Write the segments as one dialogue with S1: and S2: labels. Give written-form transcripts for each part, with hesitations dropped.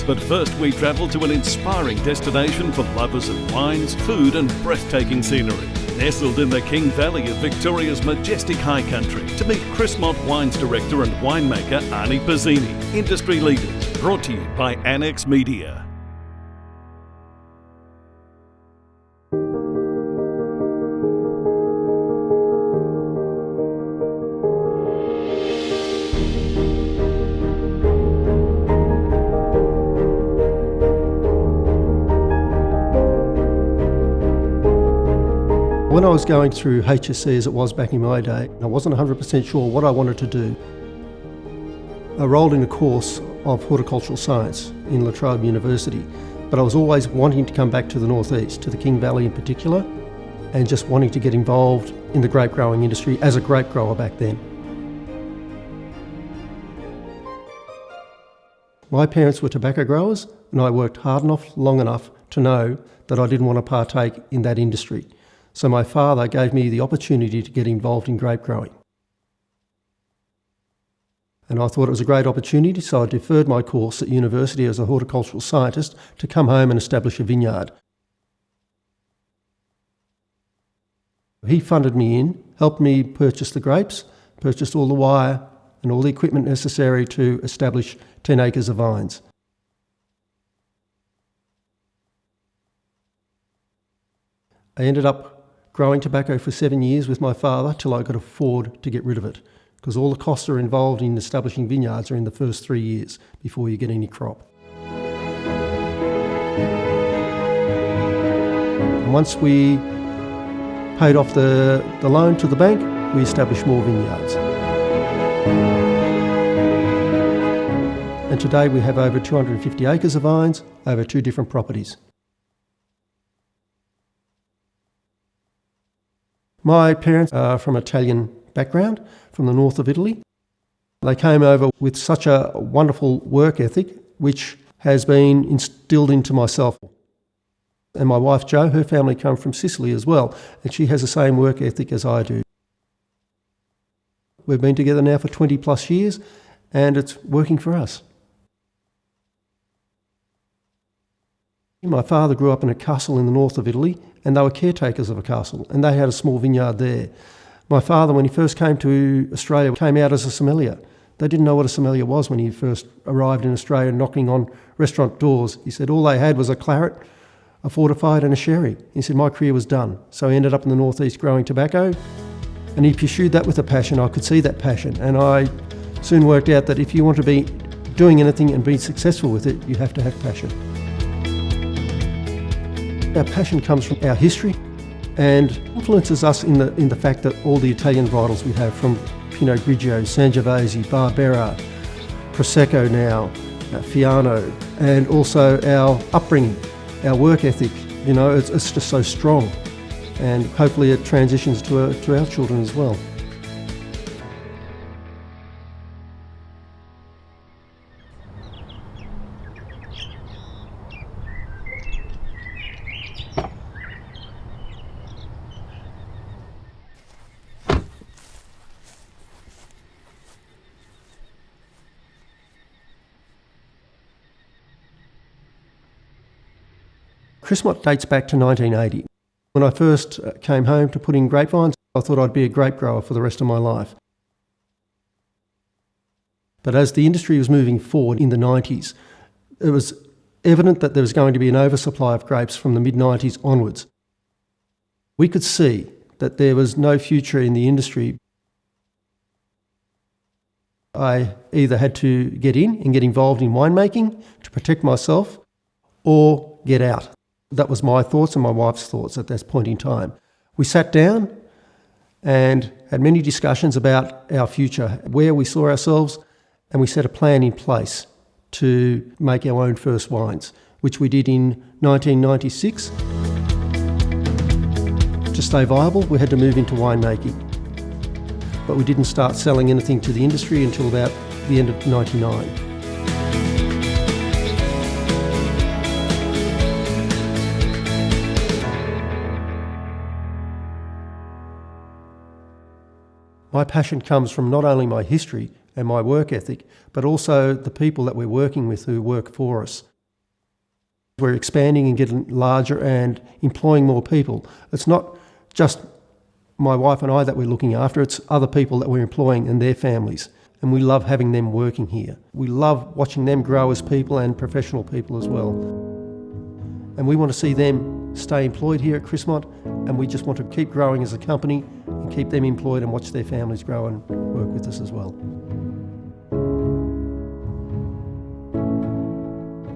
S1: But first we travel to an inspiring destination for lovers of wines, food and breathtaking scenery. Nestled in the King Valley of Victoria's majestic high country, to meet Chrismont Wines Director and winemaker Arnie Pizzini. Industry Leaders, brought to you by Annex Media.
S2: When I was going through HSC, as it was back in my day, I wasn't 100% sure what I wanted to do. I rolled in a course of horticultural science in La Trobe University, but I was always wanting to come back to the northeast, to the King Valley in particular, and just wanting to get involved in the grape growing industry as a grape grower back then. My parents were tobacco growers, and I worked hard enough, long enough to know that I didn't want to partake in that industry. So my father gave me the opportunity to get involved in grape growing. And I thought it was a great opportunity, so I deferred my course at university as a horticultural scientist to come home and establish a vineyard. He funded me in, helped me purchase the grapes, purchased all the wire and all the equipment necessary to establish 10 acres of vines. I ended up growing tobacco for 7 years with my father till I could afford to get rid of it, because all the costs are involved in establishing vineyards are in the first 3 years before you get any crop. And once we paid off the loan to the bank, we established more vineyards. And today we have over 250 acres of vines over 2 different properties. My parents are from Italian background, from the north of Italy. They came over with such a wonderful work ethic, which has been instilled into myself. And my wife Jo, her family come from Sicily as well, and she has the same work ethic as I do. We've been together now for 20 plus years, and it's working for us. My father grew up in a castle in the north of Italy, and they were caretakers of a castle, and they had a small vineyard there. My father, when he first came to Australia, came out as a sommelier. They didn't know what a sommelier was when he first arrived in Australia, knocking on restaurant doors. He said all they had was a claret, a fortified and a sherry. He said my career was done. So he ended up in the northeast growing tobacco, and he pursued that with a passion. I could see that passion, and I soon worked out that if you want to be doing anything and be successful with it, you have to have passion. Our passion comes from our history and influences us in the fact that all the Italian varietals we have, from Pinot Grigio, Sangiovese, Barbera, Prosecco now, Fiano, and also our upbringing, our work ethic, it's just so strong, and hopefully it transitions to our children as well. Chrismont dates back to 1980. When I first came home to put in grapevines, I thought I'd be a grape grower for the rest of my life. But as the industry was moving forward in the 90s, it was evident that there was going to be an oversupply of grapes from the mid-90s onwards. We could see that there was no future in the industry. I either had to get in and get involved in winemaking to protect myself, or get out. That was my thoughts and my wife's thoughts at that point in time. We sat down and had many discussions about our future, where we saw ourselves, and we set a plan in place to make our own first wines, which we did in 1996. To stay viable, we had to move into winemaking. But we didn't start selling anything to the industry until about the end of '99. My passion comes from not only my history and my work ethic, but also the people that we're working with who work for us. We're expanding and getting larger and employing more people. It's not just my wife and I that we're looking after, it's other people that we're employing and their families. And we love having them working here. We love watching them grow as people and professional people as well. And we want to see them stay employed here at Chrismont, and we just want to keep growing as a company and keep them employed and watch their families grow and work with us as well.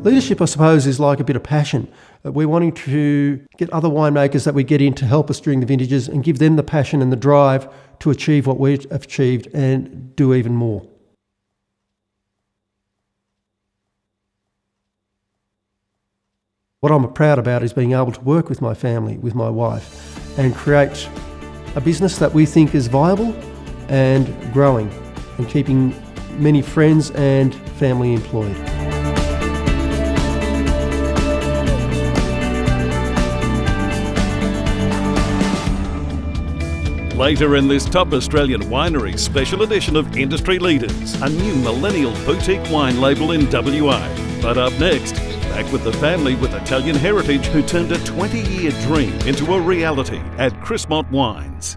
S2: Leadership, I suppose, is like a bit of passion. We're wanting to get other winemakers that we get in to help us during the vintages and give them the passion and the drive to achieve what we've achieved and do even more. What I'm proud about is being able to work with my family, with my wife, and create a business that we think is viable and growing and keeping many friends and family employed.
S1: Later in this Top Australian Winery special edition of Industry Leaders, a new millennial boutique wine label in WA. But up next, back with the family with Italian heritage who turned a 20-year dream into a reality at Chrismont Wines.